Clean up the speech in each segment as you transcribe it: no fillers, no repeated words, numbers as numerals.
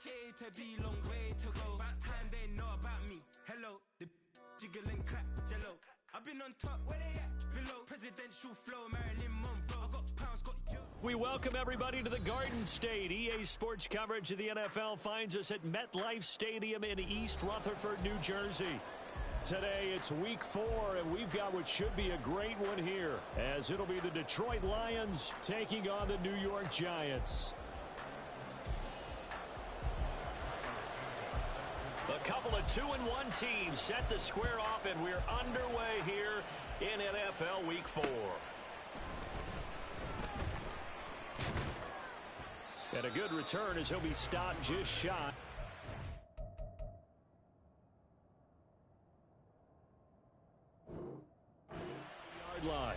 okay to be long way to go. About time they know about me. Hello, the jiggle and clap, jello. I've been on top, where they at? Below, presidential flow, Marilyn Monroe. I got pounds, got yo. We welcome everybody to the Garden State. EA Sports coverage of the NFL finds us at MetLife Stadium in East Rutherford, New Jersey. Today, it's week 4, and we've got what should be a great one here, as it'll be the Detroit Lions taking on the New York Giants. A couple of 2-1 teams set to square off, and we're underway here in NFL Week 4. And a good return as he'll be stopped just shy. Yard line.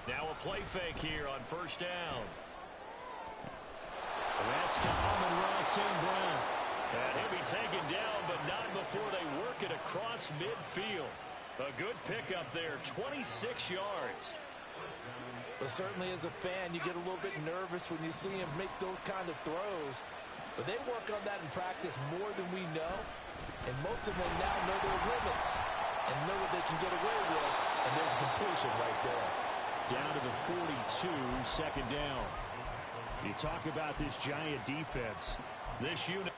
Now a play fake here on first down. That's to Amon-Ra St. Brown. And he'll be taken down, but not before they work it across midfield. A good pickup there, 26 yards. But certainly as a fan, you get a little bit nervous when you see him make those kind of throws. But they work on that in practice more than we know. And most of them now know their limits and know what they can get away with. And there's a completion right there. Down to the 42, second down. You talk about this Giant defense. This unit.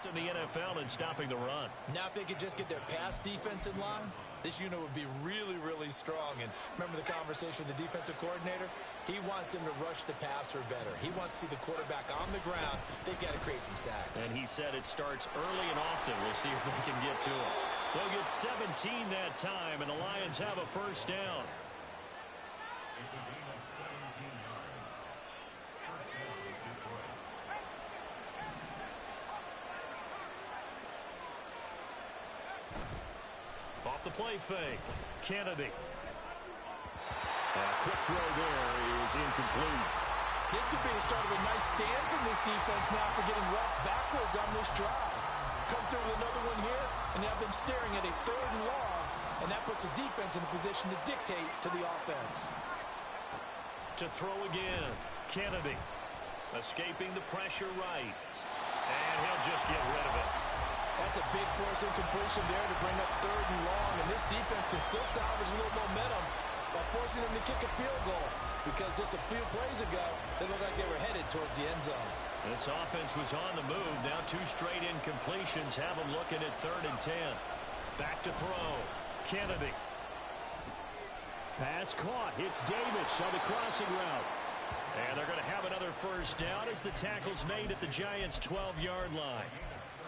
In the NFL and stopping the run. Now if they could just get their pass defense in line, this unit would be really, really strong. And remember the conversation with the defensive coordinator? He wants them to rush the passer better. He wants to see the quarterback on the ground. They've got to create some sacks. And he said it starts early and often. We'll see if they can get to it. They'll get 17 that time, and the Lions have a first down. Off the play fake. Kennedy. A quick throw there is incomplete. This could be the start of a nice stand from this defense now for getting walked backwards on this drive. Come through with another one here, and you have them staring at a 3rd and long, and that puts the defense in a position to dictate to the offense. To throw again. Kennedy. Escaping the pressure right. And he'll just get rid of it. That's a big force incompletion there to bring up 3rd and long, and this defense can still salvage a little momentum by forcing them to kick a field goal, because just a few plays ago, they looked like they were headed towards the end zone. This offense was on the move. Now 2 straight incompletions have them looking at 3rd and 10. Back to throw. Kennedy. Pass caught. It's Davis on the crossing route. And they're going to have another first down as the tackle's made at the Giants' 12-yard line.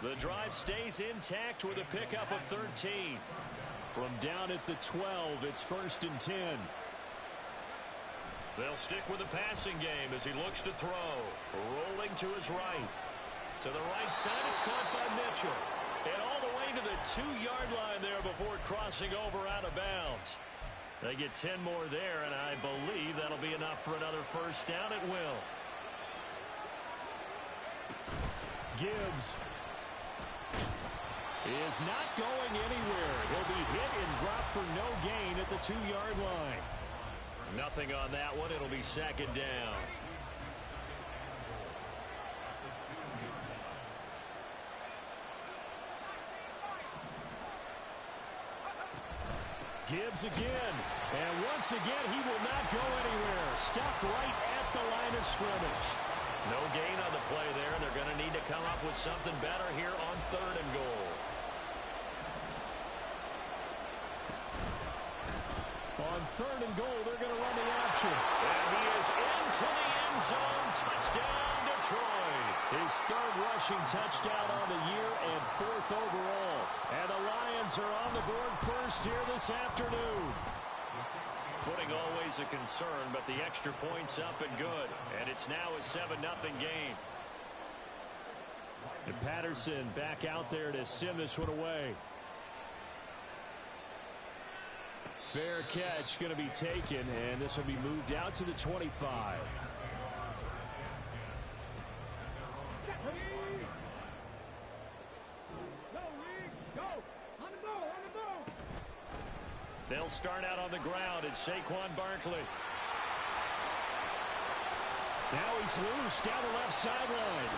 The drive stays intact with a pickup of 13. From down at the 12, it's 1st and 10. They'll stick with the passing game as he looks to throw. Rolling to his right. To the right side, it's caught by Mitchell. And all the way to the 2-yard line there before crossing over out of bounds. They get 10 more there, and I believe that'll be enough for another first down. It will. Gibbs is not going anywhere. He'll be hit and dropped for no gain at the 2-yard line. Nothing on that one. It'll be 2nd down. Gibbs again. And once again, he will not go anywhere. Stopped right at the line of scrimmage. No gain on the play there. They're going to need to come up with something better here on 3rd and goal. On 3rd and goal, they're going to run the option. And he is into the end zone. Touchdown, Detroit. His 3rd rushing touchdown on the year and 4th overall. And the Lions are on the board first here this afternoon. Footing always a concern, but the extra point's up and good. And it's now a 7-0 game. And Patterson back out there to send this one away. Fair catch going to be taken, and this will be moved out to the 25. They'll start out on the ground. It's Saquon Barkley. Now he's loose down the left sideline.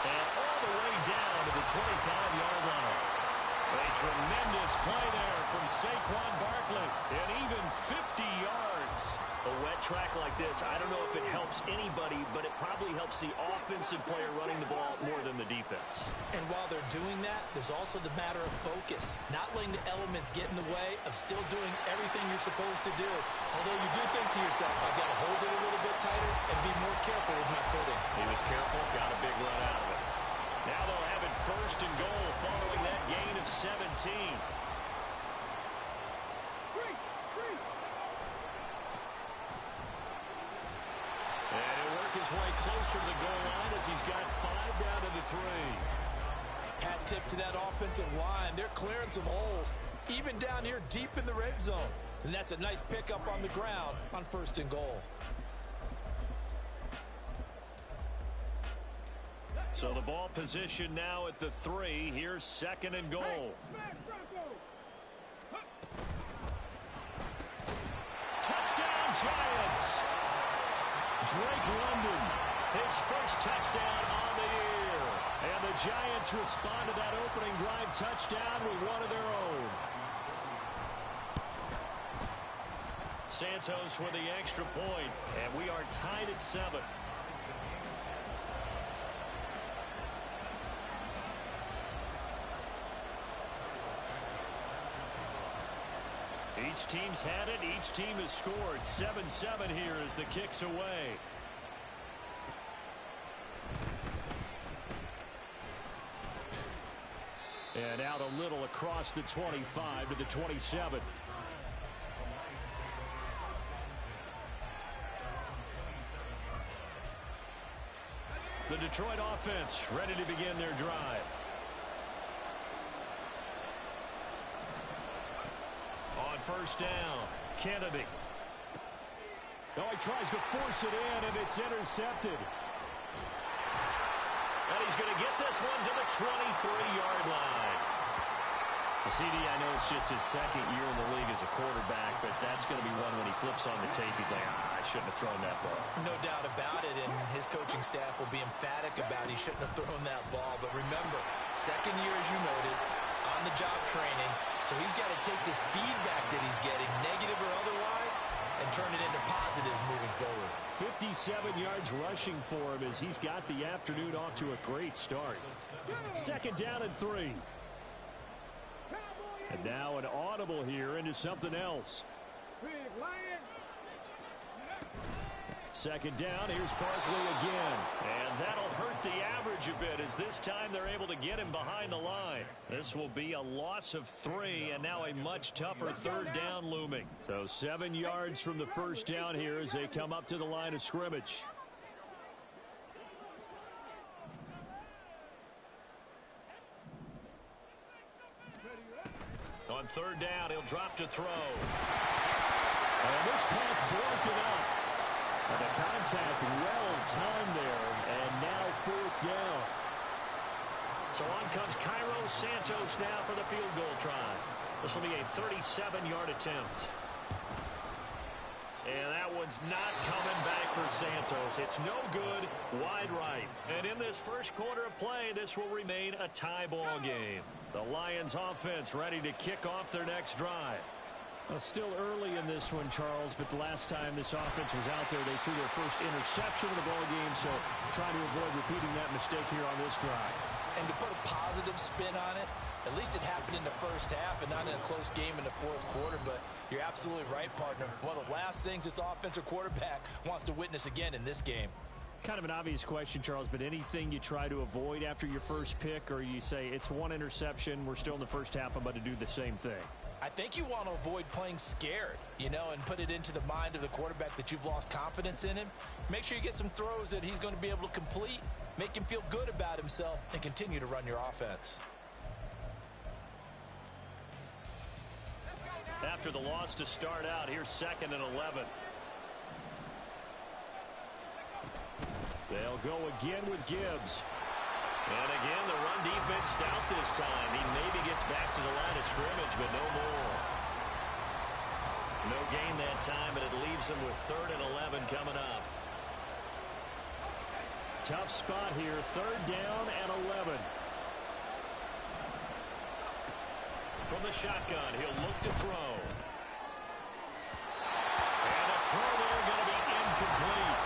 And all the way down to the 25-yard line. A tremendous play there from Saquon Barkley. And even 50 yards. A wet track like this, I don't know if it helps anybody, but it probably helps the offensive player running the ball more than the defense. And while they're doing that, there's also the matter of focus. Not letting the elements get in the way of still doing everything you're supposed to do. Although you do think to yourself, I've got to hold it a little bit tighter and be more careful with my footing. He was careful, got a big run out of it. Now they'll have it first and goal following that gain of 17. And he'll work his way closer to the goal line as he's got 5 down to the 3. Hat tip to that offensive line. They're clearing some holes, even down here deep in the red zone. And that's a nice pickup on the ground on first and goal. So the ball position now at the 3. Here's second and goal. Touchdown, Giants! Drake London, his first touchdown on the year. And the Giants respond to that opening drive touchdown with one of their own. Santos with the extra point, and we are tied at 7. Each team's had it. Each team has scored. 7-7 here as the kick's away. And out a little across the 25 to the 27. The Detroit offense ready to begin their drive. On first down, Kennedy. Oh, he tries to force it in, and it's intercepted. And he's going to get this one to the 23-yard line. CD, I know it's just his second year in the league as a quarterback, but that's going to be one when he flips on the tape. He's like, I shouldn't have thrown that ball. No doubt about it, and his coaching staff will be emphatic about he shouldn't have thrown that ball. But remember, second year, as you noted, on-the-job training, so he's got to take this feedback that he's getting, negative or otherwise, and turn it into positives moving forward. 57 yards rushing for him as he's got the afternoon off to a great start. Second down and 3. And now an audible here into something else. Second down, here's Barkley again. And that'll hurt the average a bit as this time they're able to get him behind the line. This will be a loss of 3 and now a much tougher third down looming. So 7 yards from the first down here as they come up to the line of scrimmage. On third down, he'll drop to throw. And this pass broken up. And the contact well timed there, and now fourth down. So on comes Cairo Santos now for the field goal try. This will be a 37-yard attempt. And that one's not coming back for Santos. It's no good, wide right. And in this first quarter of play, this will remain a tie ball game. The Lions offense ready to kick off their next drive. Well, still early in this one, Charles, but the last time this offense was out there, they threw their first interception of the ball game, so trying to avoid repeating that mistake here on this drive. And to put a positive spin on it, at least it happened in the first half and not in a close game in the fourth quarter, but you're absolutely right, partner. One of the last things this offensive quarterback wants to witness again in this game. Kind of an obvious question, Charles, but anything you try to avoid after your first pick, or you say it's one interception, we're still in the first half, I'm about to do the same thing? I think you want to avoid playing scared, you know, and put it into the mind of the quarterback that you've lost confidence in him. Make sure you get some throws that he's going to be able to complete, make him feel good about himself, and continue to run your offense. After the loss to start out, here's 2nd and 11. They'll go again with Gibbs. And again, the run defense stout this time. He maybe gets back to the line of scrimmage, but no more. No gain that time, and it leaves him with 3rd and 11 coming up. Tough spot here, 3rd down and 11. From the shotgun, he'll look to throw. And a throw there going to be incomplete.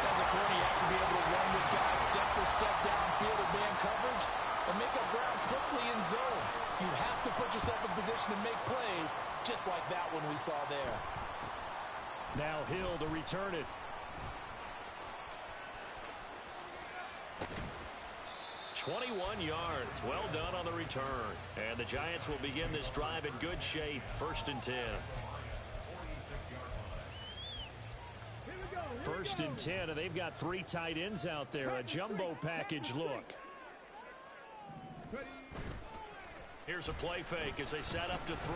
As a corner, you have to be able to run with guys step for step downfield in man coverage and make up ground quickly in zone. You have to put yourself in position to make plays, just like that one we saw there. Now Hill to return it. 21 yards. Well done on the return. And the Giants will begin this drive in good shape. 1st and 10. 1st and 10, and they've got 3 tight ends out there. A jumbo package look. Here's a play fake as they set up to throw.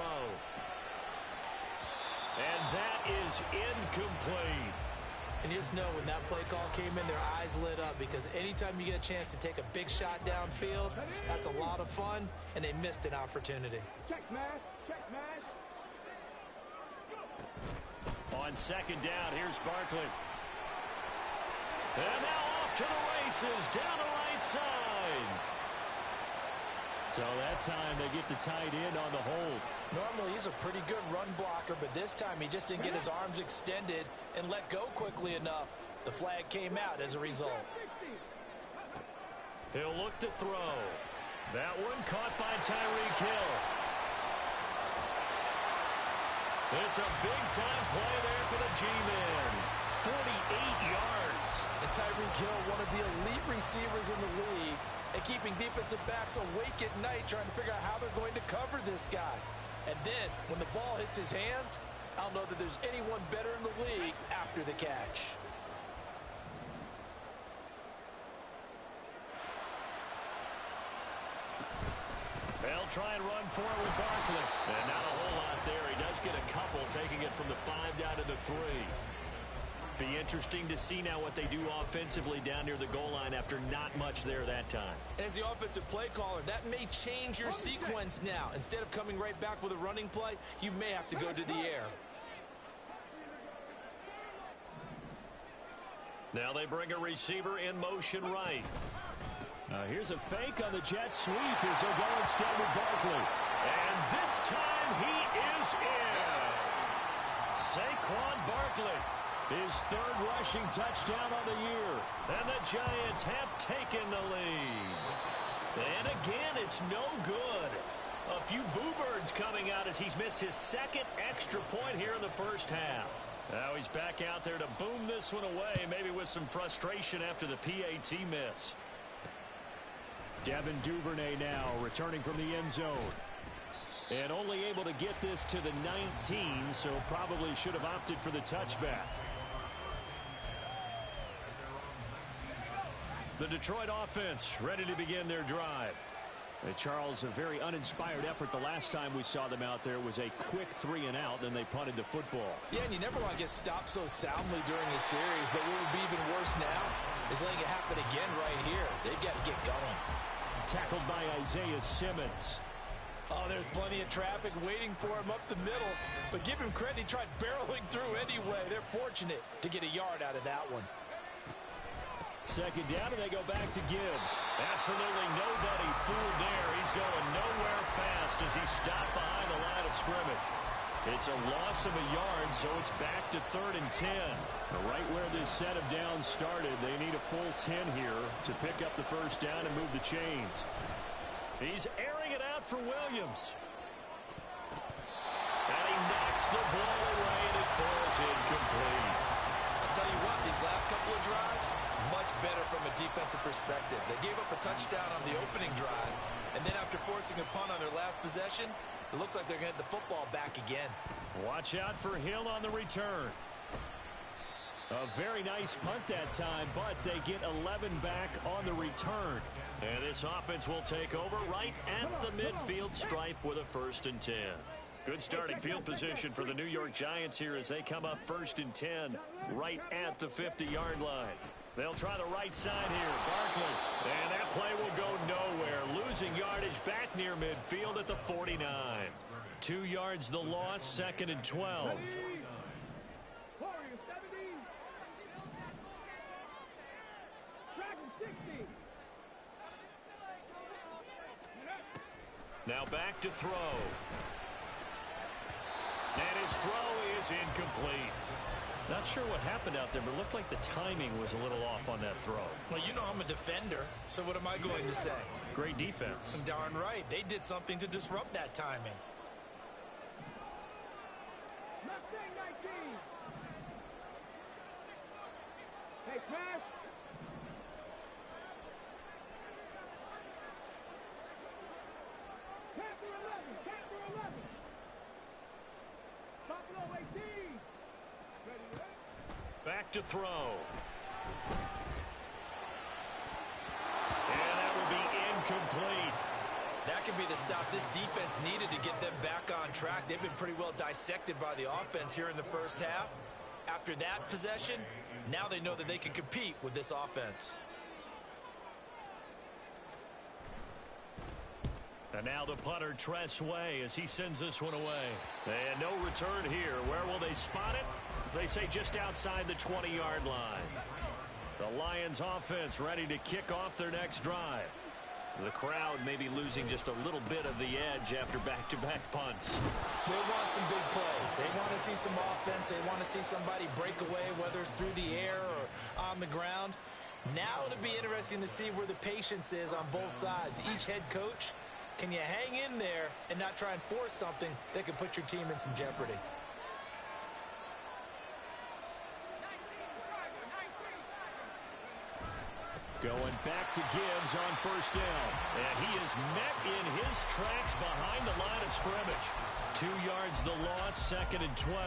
And that is incomplete. And you just know when that play call came in, their eyes lit up, because anytime you get a chance to take a big shot downfield, that's a lot of fun, and they missed an opportunity. On 2nd down, here's Barkley. And now off to the races, down the right side. So that time they get the tight end on the hold. Normally he's a pretty good run blocker, but this time he just didn't get his arms extended and let go quickly enough. The flag came out as a result. He'll look to throw. That one caught by Tyreek Hill. It's a big-time play there for the G-Men. 48 yards. And Tyreek Hill, one of the elite receivers in the league, and keeping defensive backs awake at night trying to figure out how they're going to cover this guy. And then, when the ball hits his hands, I don't know that there's anyone better in the league after the catch. They'll try and run for it with Barkley. And not a whole lot there. He does get a couple, taking it from the 5 down to the 3. Be interesting to see now what they do offensively down near the goal line after not much there that time. As the offensive play caller, that may change your sequence now. Instead of coming right back with a running play, you may have to go to the air. Now they bring a receiver in motion right. Here's a fake on the jet sweep as they'll go instead with Barkley. And this time he is in. Saquon Barkley, his 3rd rushing touchdown on the year. And the Giants have taken the lead. And again, it's no good. A few boo birds coming out as he's missed his 2nd extra point here in the 1st half. Now he's back out there to boom this one away, maybe with some frustration after the PAT miss. Devin Duvernay now returning from the end zone. And only able to get this to the 19, so probably should have opted for the touchback. The Detroit offense ready to begin their drive. Charles, a very uninspired effort the last time we saw them out there was a quick 3 and out, then they punted the football. Yeah, and you never want to get stopped so soundly during a series, but what would be even worse now is letting it happen again right here. They've got to get going. Tackled by Isaiah Simmons. Oh, there's plenty of traffic waiting for him up the middle, but give him credit, he tried barreling through anyway. They're fortunate to get a yard out of that one. 2nd down, and they go back to Gibbs. Absolutely nobody fooled there. He's going nowhere fast as he's stopped behind the line of scrimmage. It's a loss of a yard, so it's back to 3rd and 10. Right where this set of downs started, they need a full 10 here to pick up the 1st down and move the chains. He's airing it out for Williams. And he knocks the ball away, and it falls incomplete. I'll tell you what, these last couple of drives, much better from a defensive perspective. They gave up a touchdown on the opening drive, and then after forcing a punt on their last possession, It looks like they're going to get the football back again. Watch out for Hill on the return. A very nice punt that time, but they get 11 back on the return. And this offense will take over right at the midfield stripe with a 1st and 10. Good starting field position for the New York Giants here as they come up 1st and 10 right at the 50-yard line. They'll try the right side here. Barkley. And that play will go nowhere. Losing yardage back near midfield at the 49. 2 yards the loss, 2nd and 12. Now back to throw. And his throw is incomplete. Not sure what happened out there, but it looked like the timing was a little off on that throw. Well, you know I'm a defender, so what am I going to say? Great defense. Darn right. They did something to disrupt that timing. Hey, Cash. Back to throw. And that will be incomplete. That could be the stop this defense needed to get them back on track. They've been pretty well dissected by the offense here in the first half. After that possession, now they know that they can compete with this offense. And now the punter, Tress Way, as he sends this one away. And no return here. Where will they spot it? They say just outside the 20-yard line. The Lions offense ready to kick off their next drive. The crowd may be losing just a little bit of the edge after back-to-back punts. They want some big plays. They want to see some offense. They want to see somebody break away, whether it's through the air or on the ground. Now it'll be interesting to see where the patience is on both sides. Each head coach, can you hang in there and not try and force something that could put your team in some jeopardy? Going back to Gibbs on 1st down. And he is met in his tracks behind the line of scrimmage. 2 yards the loss, 2nd and 12.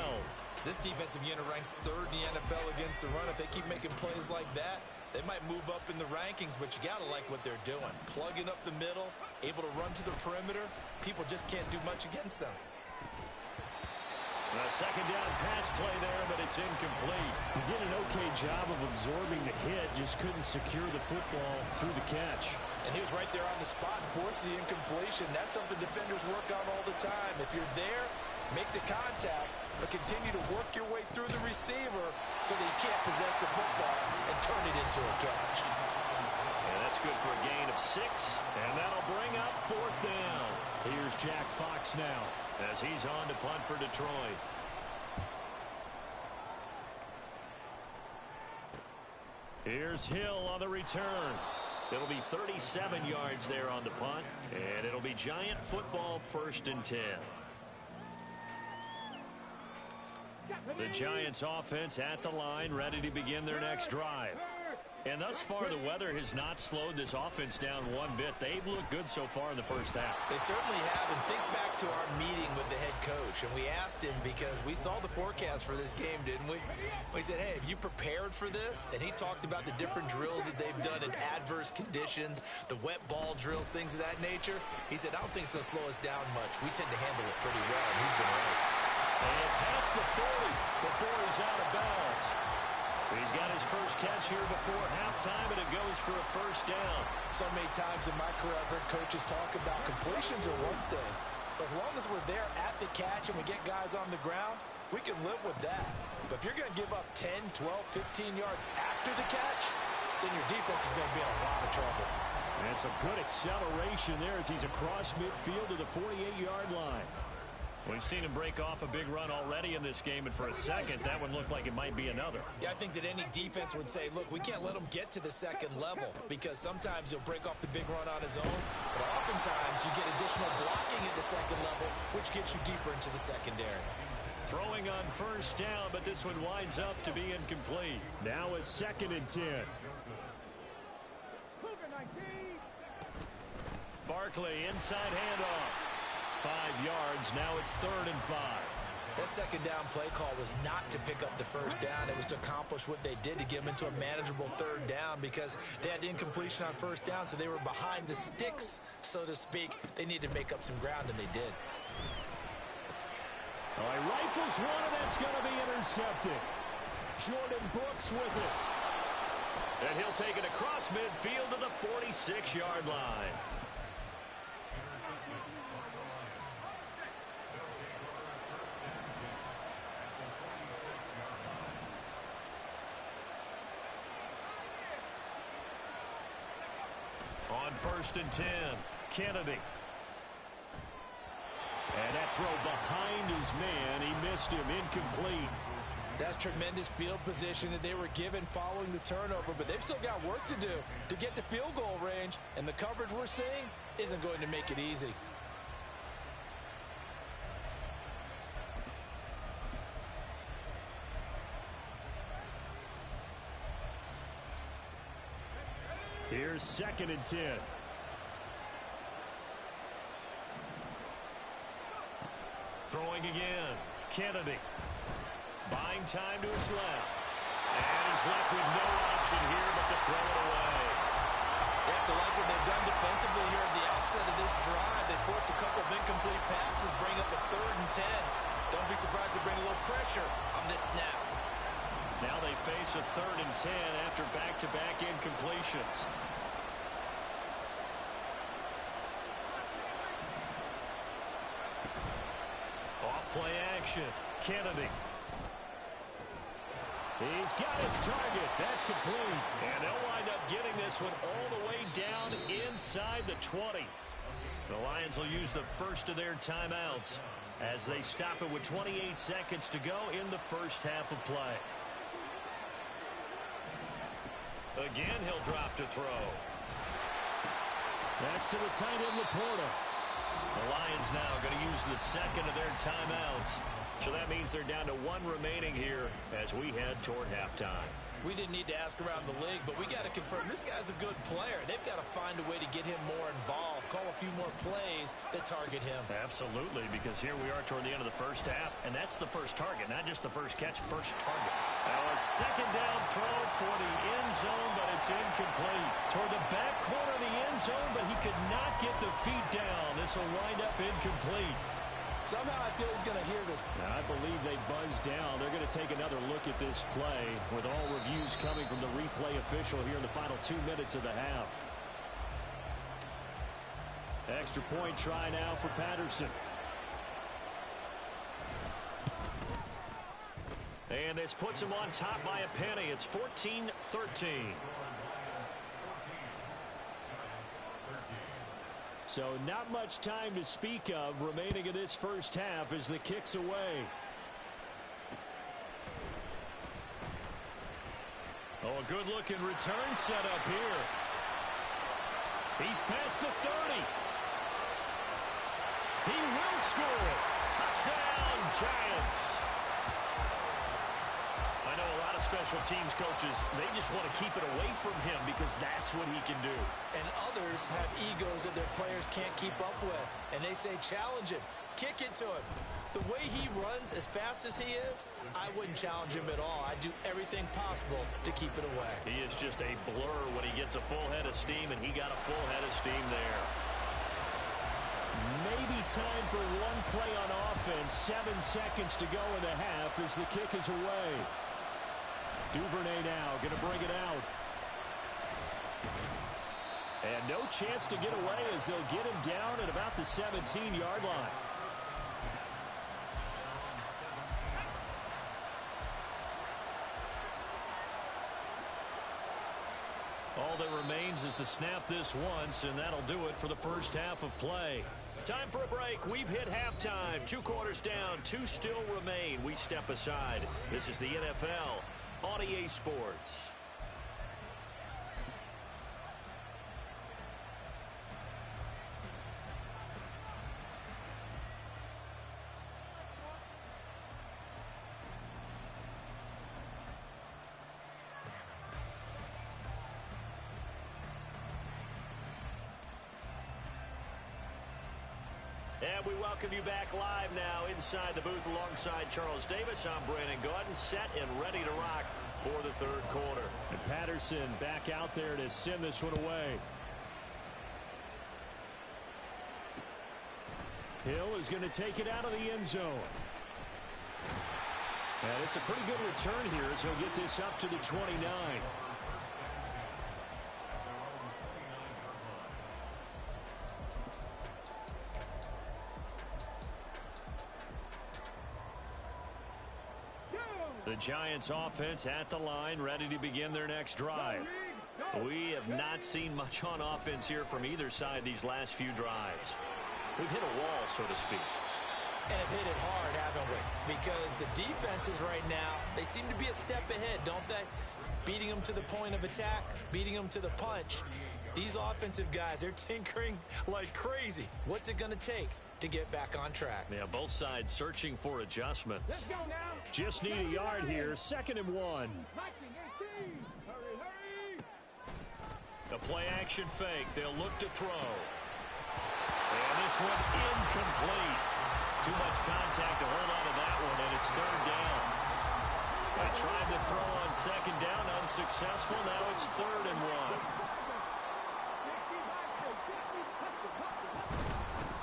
This defensive unit ranks 3rd in the NFL against the run. If they keep making plays like that, they might move up in the rankings, but you got to like what they're doing. Plugging up the middle, able to run to the perimeter. People just can't do much against them. A 2nd down pass play there, but it's incomplete. He did an okay job of absorbing the hit, just couldn't secure the football through the catch. And he was right there on the spot and forced the incompletion. That's something defenders work on all the time. If you're there, make the contact, but continue to work your way through the receiver so that you can't possess the football and turn it into a catch. And that's good for a gain of 6, and that'll bring up 4th down. Here's Jack Fox now, as he's on to punt for Detroit. Here's Hill on the return. It'll be 37 yards there on the punt, and it'll be Giant football 1st and 10. The Giants offense at the line, ready to begin their next drive. And thus far, the weather has not slowed this offense down one bit. They've looked good so far in the first half. They certainly have. And think back to our meeting with the head coach. And we asked him because we saw the forecast for this game, didn't we? We said, hey, have you prepared for this? And he talked about the different drills that they've done in adverse conditions, the wet ball drills, things of that nature. He said, I don't think it's going to slow us down much. We tend to handle it pretty well. And he's been right. And past the 40 before he's out of bounds. He's got his first catch here before halftime, and it goes for a 1st down. So many times in my career, I've heard coaches talk about completions are one thing. But as long as we're there at the catch and we get guys on the ground, we can live with that. But if you're going to give up 10, 12, 15 yards after the catch, then your defense is going to be in a lot of trouble. and some good acceleration there as he's across midfield to the 48-yard line. We've seen him break off a big run already in this game, and for a second, that one looked like it might be another. Yeah, I think that any defense would say, look, we can't let him get to the second level because sometimes he'll break off the big run on his own, but oftentimes you get additional blocking at the second level, which gets you deeper into the secondary. Throwing on first down, but this one winds up to be incomplete. Now a 2nd and 10. Barkley, inside handoff. 5 yards. Now it's 3rd and 5. That second down play call was not to pick up the first down. It was to accomplish what they did to get them into a manageable 3rd down because they had incompletion on first down, so they were behind the sticks, so to speak. They needed to make up some ground, and they did. Oh, he rifles one, and that's going to be intercepted. Jordan Brooks with it. And he'll take it across midfield to the 46-yard line. On 1st and 10, Kennedy. And that throw behind his man. He missed him, incomplete. That's tremendous field position that they were given following the turnover, but they've still got work to do to get to field goal range, and the coverage we're seeing isn't going to make it easy. Here's 2nd and 10. Throwing again. Kennedy. Buying time to his left. And he's left with no option here but to throw it away. You have to like what they've done defensively here at the outset of this drive. They forced a couple of incomplete passes, bring up a 3rd and 10. Don't be surprised to bring a little pressure on this snap. Now they face a 3rd and 10 after back-to-back incompletions. Off-play action. Kennedy. He's got his target. That's complete. And they'll wind up getting this one all the way down inside the 20. The Lions will use the first of their timeouts as they stop it with 28 seconds to go in the first half of play. Again, he'll drop to throw. That's to the tight end, Laporta. The Lions now going to use the second of their timeouts. So that means they're down to 1 remaining here as we head toward halftime. We didn't need to ask around the league, but we got to confirm this guy's a good player. They've got to find a way to get him more involved, call a few more plays that target him. Absolutely, because here we are toward the end of the first half, and that's the first target, not just the first catch, first target. Now a second down throw for the end zone, but it's incomplete. Toward the back corner of the end zone, but he could not get the feet down. This will wind up incomplete. Somehow I feel he's going to hear this. Now, I believe they buzzed down. They're going to take another look at this play with all reviews coming from the replay official here in the final 2 minutes of the half. Extra point try now for Patterson. And this puts him on top by a penny. It's 14-13. So not much time to speak of remaining in this first half as the kick's away. Oh, a good-looking return set up here. He's past the 30. He will score. Touchdown, Giants. I know a lot of special teams coaches, they just want to keep it away from him because that's what he can do. And others have egos that their players can't keep up with. And they say, challenge him. Kick it to him. The way he runs as fast as he is, I wouldn't challenge him at all. I'd do everything possible to keep it away. He is just a blur when he gets a full head of steam, and he got a full head of steam there. Maybe time for one play on offense. 7 seconds to go in the half as the kick is away. Duvernay now going to bring it out. And no chance to get away as they'll get him down at about the 17-yard line. All that remains is to snap this once, and that'll do it for the first half of play. Time for a break. We've hit halftime. 2 quarters down, 2 still remain. We step aside. This is the NFL on EA Sports. And we welcome you back live now inside the booth alongside Charles Davis. I'm Brandon Gaudin, set and ready to rock for the third quarter. And Patterson back out there to send this one away. Hill is going to take it out of the end zone. And it's a pretty good return here as he'll get this up to the 29. The Giants offense at the line, ready to begin their next drive. We have not seen much on offense here from either side these last few drives. We've hit a wall, so to speak. And have hit it hard, haven't we? Because the defenses right now, they seem to be a step ahead, don't they? Beating them to the point of attack, beating them to the punch. These offensive guys, they're tinkering like crazy. What's it going to take to get back on track? Yeah, both sides searching for adjustments. Let's go now. Just need a yard here, 2nd and 1. Hurry, hurry. The play action fake. They'll look to throw. And this one incomplete. Too much contact to hold on to that one, and it's 3rd down. They tried to throw on 2nd down, unsuccessful. Now it's 3rd and 1.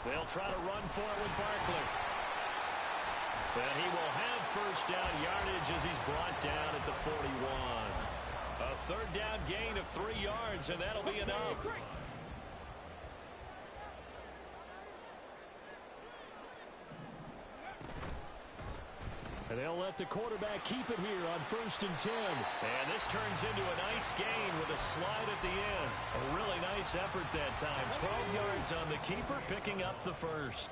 They'll try to run for it with Barkley. And he will have 1st down yardage as he's brought down at the 41. A 3rd down gain of 3 yards, and that'll be enough. And they'll let the quarterback keep it here on 1st and 10. And this turns into a nice gain with a slide at the end. A really nice effort that time. 12 yards on the keeper, picking up the 1st.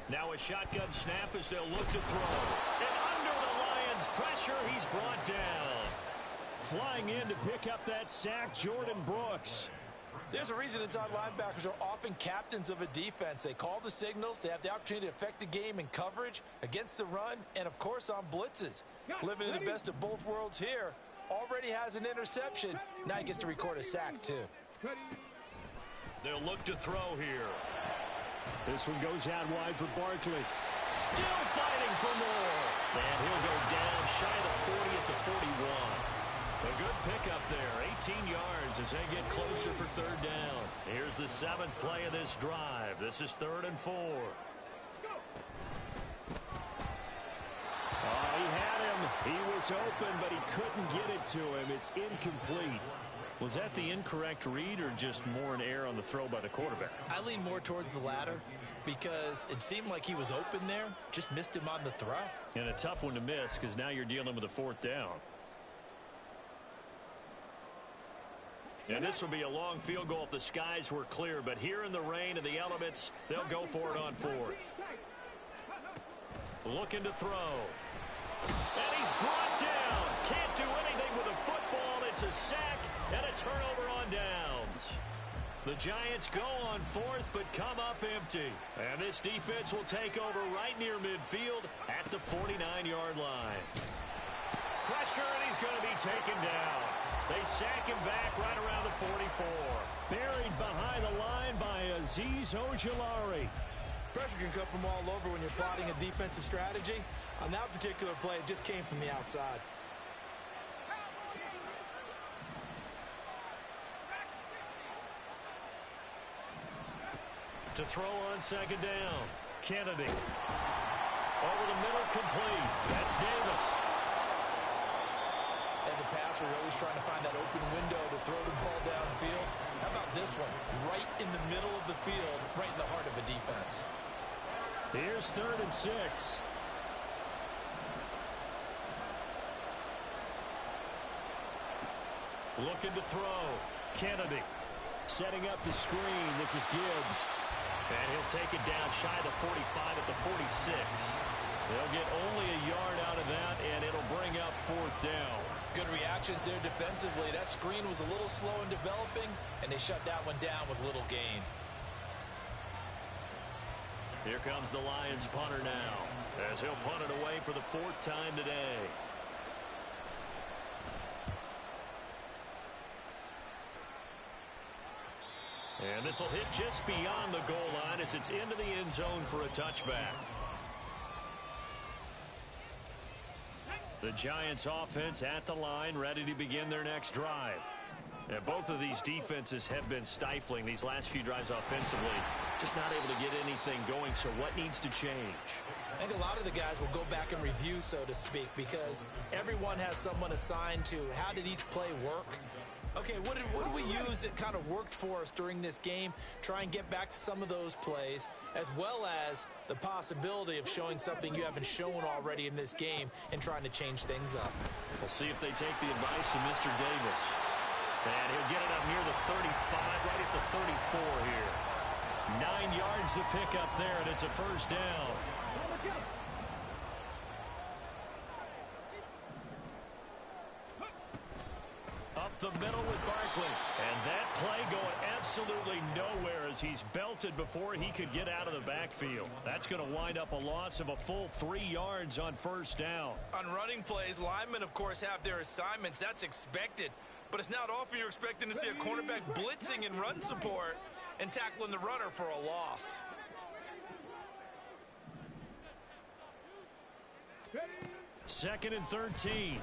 Now a shotgun snap as they'll look to throw. And under the Lions' pressure, he's brought down. Flying in to pick up that sack, Jordan Brooks. There's a reason inside linebackers are often captains of a defense. They call the signals. They have the opportunity to affect the game in coverage, against the run, and, of course, on blitzes. Living in the best of both worlds here. Already has an interception. Now he gets to record a sack, too. They'll look to throw here. This one goes out wide for Barkley. Still fighting for more. And he'll go down shy of the 40 at the 41. A good pickup there. 18 yards as they get closer for 3rd down. Here's the 7th play of this drive. This is 3rd and 4. He had him. He was open, but he couldn't get it to him. It's incomplete. Was that the incorrect read or just more an error on the throw by the quarterback? I lean more towards the latter because it seemed like he was open there. Just missed him on the throw. And a tough one to miss because now you're dealing with a 4th down. And this will be a long field goal if the skies were clear. But here in the rain and the elements, they'll go for it on 4th. Looking to throw. And he's brought down. Can't do anything with a football. It's a sack and a turnover on downs. The Giants go on 4th but come up empty. And this defense will take over right near midfield at the 49-yard line. Pressure, and he's going to be taken down. They sack him back right around the 44. Buried behind the line by Azeez Ojulari. Pressure can come from all over when you're plotting a defensive strategy. On that particular play, it just came from the outside. To throw on 2nd down. Kennedy. Over the middle, complete. That's Davis. As a passer, you're always trying to find that open window to throw the ball downfield. How about this one? Right in the middle of the field, right in the heart of a defense. Here's 3rd and 6. Looking to throw. Kennedy. Setting up the screen. This is Gibbs. And he'll take it down shy of the 45 at the 46. They'll get only a yard out of that, and it'll bring up 4th down. Good reactions there defensively. That screen was a little slow in developing, and they shut that one down with little gain. Here comes the Lions punter now, as he'll punt it away for the 4th time today. And this will hit just beyond the goal line as it's into the end zone for a touchback. The Giants offense at the line, ready to begin their next drive. And both of these defenses have been stifling these last few drives offensively. Just not able to get anything going, so what needs to change? I think a lot of the guys will go back and review, so to speak, because everyone has someone assigned to how did each play work. Okay, what did we use that kind of worked for us during this game? Try and get back to some of those plays, as well as the possibility of showing something you haven't shown already in this game and trying to change things up. We'll see if they take the advice of Mr. Davis. And he'll get it up near the 35, right at the 34 here. 9 yards to pick up there, and it's a first down. Up the middle with Barkley. And that play going absolutely nowhere as he's belted before he could get out of the backfield. That's going to wind up a loss of a full 3 yards on first down. On running plays, linemen, of course, have their assignments. That's expected. But it's not often you're expecting to see a cornerback blitzing in run support and tackling the runner for a loss. Second and 13.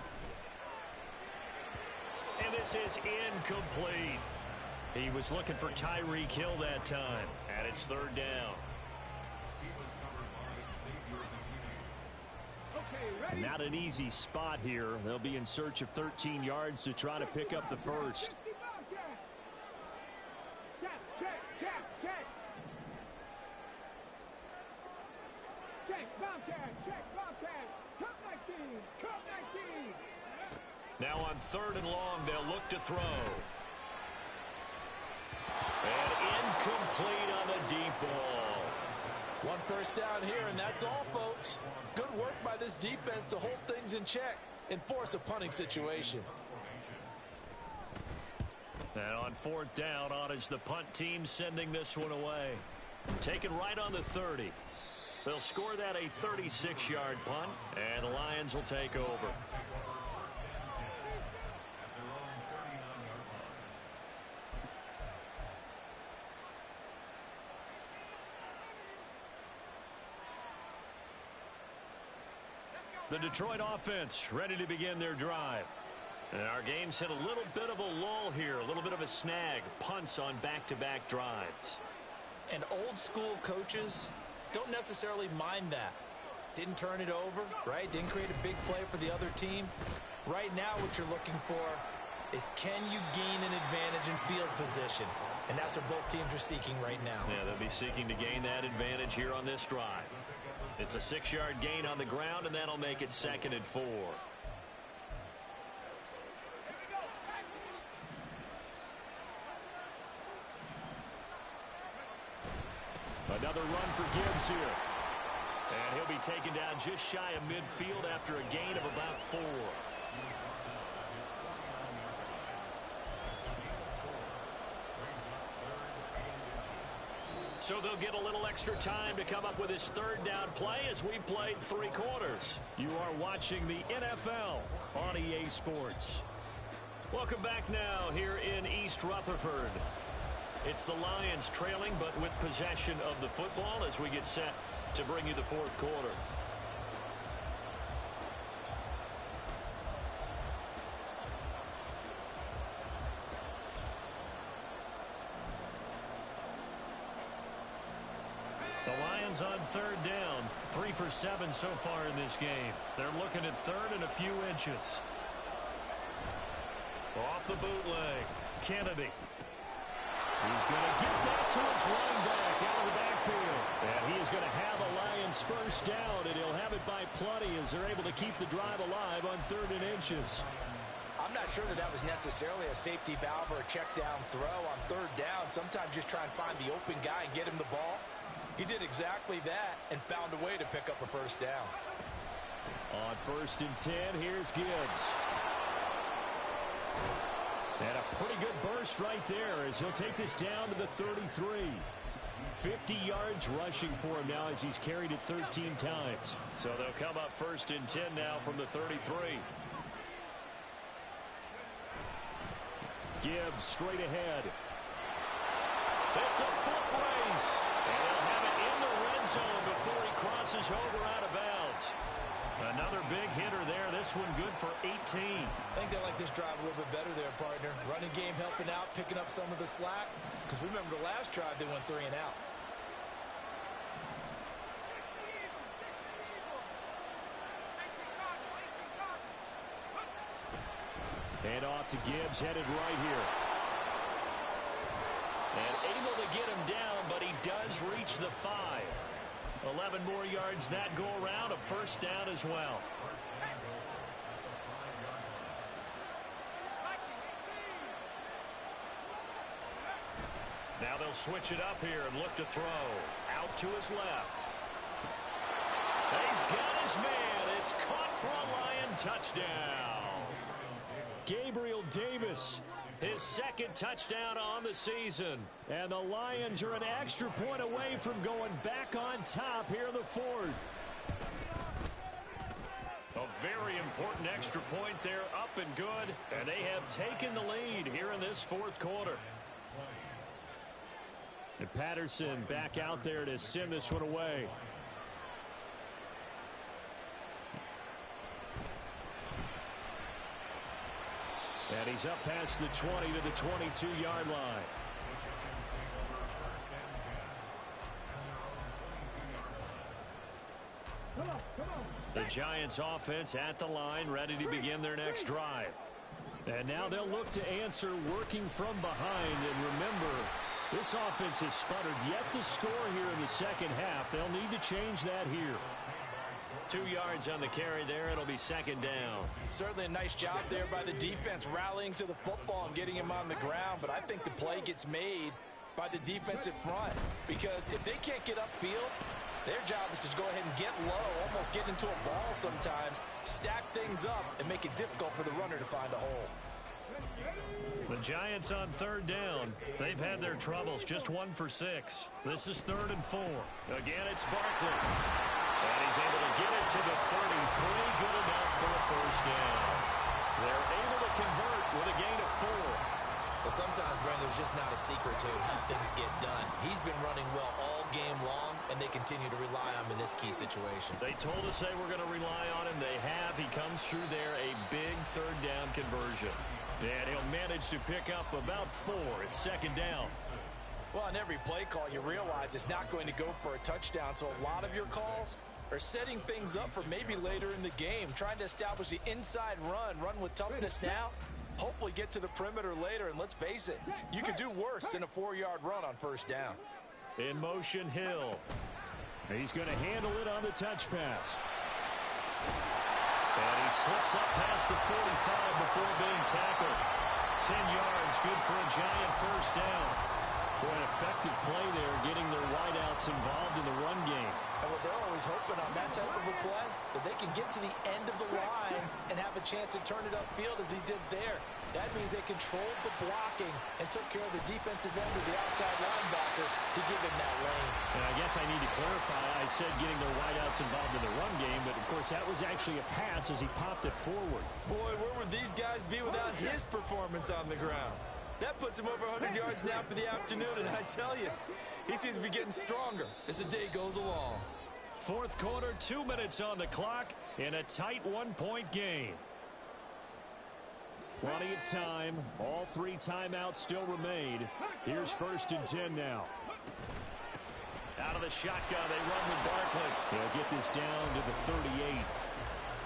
And this is incomplete. He was looking for Tyreek Hill that time. And it's third down. Not an easy spot here. They'll be in search of 13 yards to try to pick up the first. Now on third and long, they'll look to throw. And incomplete on the deep ball. One first down here, and that's all, folks. Good work by this defense to hold things in check and force a punting situation. And on fourth down, on is the punt team sending this one away. Taken right on the 30. They'll score that a 36-yard punt, and the Lions will take over. The Detroit offense ready to begin their drive. And our game's hit a little bit of a lull here, a little bit of a snag. Punts on back-to-back drives. And old-school coaches don't necessarily mind that. Didn't turn it over, right? Didn't create a big play for the other team. Right now what you're looking for is can you gain an advantage in field position? And that's what both teams are seeking right now. Yeah, they'll be seeking to gain that advantage here on this drive. It's a 6-yard gain on the ground, and that'll make it 2nd and 4. Another run for Gibbs here. And he'll be taken down just shy of midfield after a gain of about 4. So they'll get a little extra time to come up with his third down play as we played 3 quarters. You are watching the NFL on EA Sports. Welcome back now here in East Rutherford. It's the Lions trailing, but with possession of the football as we get set to bring you the fourth quarter. The Lions on third down, 3 for 7 so far in this game. They're looking at third and a few inches. Off the bootleg, Kennedy. He's going to get that to his running back out of the backfield. And he is going to have a Lions first down, and he'll have it by plenty as they're able to keep the drive alive on third and inches. I'm not sure that was necessarily a safety valve or a check down throw on third down. Sometimes just try and find the open guy and get him the ball. He did exactly that and found a way to pick up a first down. On 1st and 10, here's Gibbs. And a pretty good burst right there as he'll take this down to the 33. 50 yards rushing for him now as he's carried it 13 times. So they'll come up 1st and 10 now from the 33. Gibbs straight ahead. It's a foot race. And they'll have it in the red zone before he crosses over out of bounds. Another big hitter there. This one good for 18. I think they like this drive a little bit better there, partner. Running game helping out, picking up some of the slack. Because remember the last drive, they went 3 and out. And off to Gibbs, headed right here. And able to get him down, but he does reach the 5. 11 more yards that go around, a first down as well. Now they'll switch it up here and look to throw. Out to his left. He's got his man. It's caught for a Lion touchdown. Gabriel Davis, his second touchdown on the season. And the Lions are an extra point away from going back on top here in the 4th. A very important extra point there, up and good. And they have taken the lead here in this 4th quarter. And Patterson back out there to send this one away. And he's up past the 20 to the 22-yard line. The Giants offense at the line, ready to begin their next drive. And now they'll look to answer working from behind. And remember, this offense has sputtered yet to score here in the second half. They'll need to change that here. 2 yards on the carry there. It'll be second down. Certainly a nice job there by the defense, rallying to the football and getting him on the ground. But I think the play gets made by the defensive front, because if they can't get upfield, their job is to go ahead and get low, almost get into a ball sometimes, stack things up, and make it difficult for the runner to find a hole. The Giants on third down. They've had their troubles, just 1 for 6. This is 3rd and 4. Again, it's Barkley. And he's able to get it to the 33. Good enough for a first down. They're able to convert with a gain of 4. Well, sometimes, Brandon, there's just not a secret to how things get done. He's been running well all game long, and they continue to rely on him in this key situation. They told us they were going to rely on him. They have. He comes through there, a big third down conversion. And he'll manage to pick up about 4. It's second down. Well, on every play call, you realize it's not going to go for a touchdown. So a lot of your calls are setting things up for maybe later in the game, trying to establish the inside run with toughness now, hopefully get to the perimeter later. And let's face it, you could do worse than a 4-yard run on first down. In motion, Hill. He's going to handle it on the touch pass. And he slips up past the 45 before being tackled. 10 yards, good for a Giant first down. Boy, an effective play there, getting their wideouts involved in the run game. And what they're always hoping on that type of a play, that they can get to the end of the line and have a chance to turn it upfield as he did there. That means they controlled the blocking and took care of the defensive end of the outside linebacker to give him that lane. And I guess I need to clarify. I said getting their wideouts involved in the run game, but of course that was actually a pass as he popped it forward. Boy, where would these guys be without his performance on the ground? That puts him over 100 yards now for the afternoon, and I tell you, he seems to be getting stronger as the day goes along. 4th quarter, 2 minutes on the clock in a tight 1-point game. Plenty of time. All 3 timeouts still remain. Here's 1st and 10 now. Out of the shotgun, they run with Barkley. He'll get this down to the 38.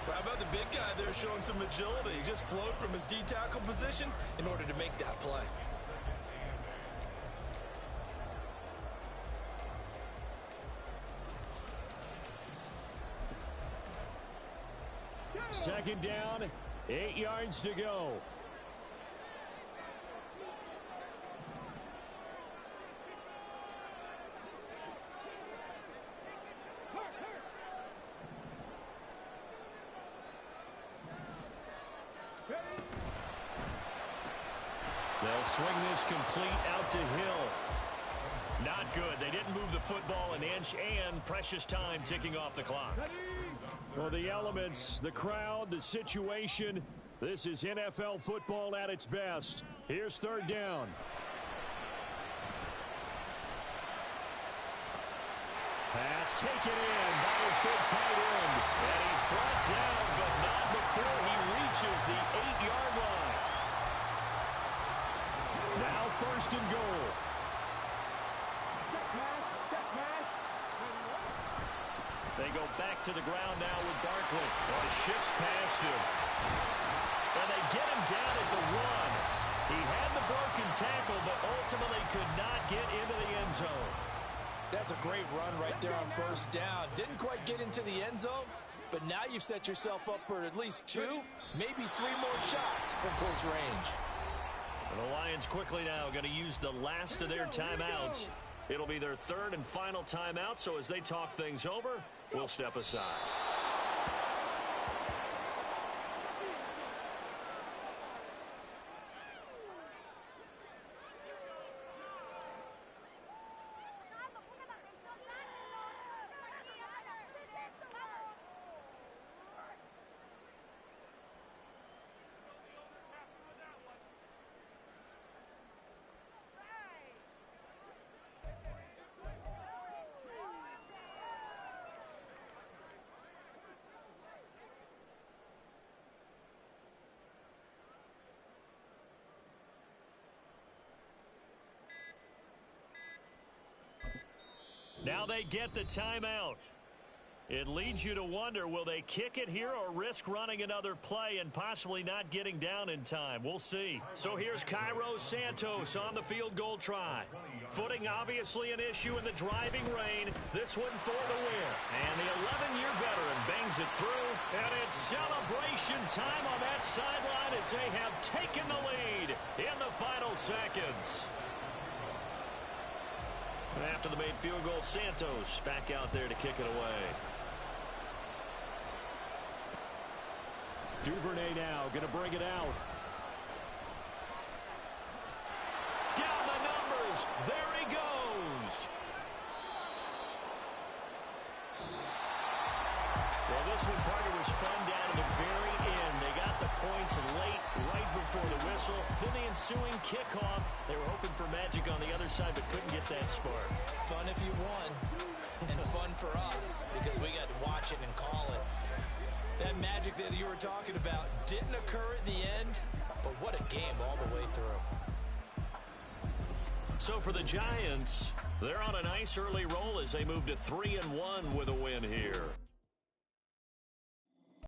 How about the big guy there showing some agility? He just flowed from his D-tackle position in order to make that play. Second down, 8 yards to go. They'll swing this complete out to Hill. Not good. They didn't move the football an inch, and precious time ticking off the clock. Well, the elements, the crowd, the situation, this is NFL football at its best. Here's 3rd down. Pass taken in by his big tight end. And he's brought down, but not before he reaches the 8-yard line. Now 1st and goal. They go back to the ground now with Barkley. Shifts past him. And they get him down at the 1. He had the broken tackle, but ultimately could not get into the end zone. That's a great run right there on 1st down. Didn't quite get into the end zone, but now you've set yourself up for at least 2, maybe 3 more shots from close range. And the Lions quickly now going to use the last of their timeouts. It'll be their 3rd and final timeout, so as they talk things over, we'll step aside. Now they get the timeout. It leads you to wonder, will they kick it here or risk running another play and possibly not getting down in time? We'll see. So here's Cairo Santos on the field goal try. Footing obviously an issue in the driving rain. This one for the win. And the 11-year veteran bangs it through. And it's celebration time on that sideline as they have taken the lead in the final seconds. And after the made field goal, Santos back out there to kick it away. Duvernay now going to bring it out. Down the numbers. There he goes. Well, this one, partner, was fun down to the very end. They got the points late, right before the whistle. Then the ensuing kickoff. They were hoping for magic on the other side, but couldn't get that spark. Fun if you won, and fun for us because we got to watch it and call it. That magic that you were talking about didn't occur at the end, but what a game all the way through. So for the Giants, they're on a nice early roll as they move to 3-1 with a win here.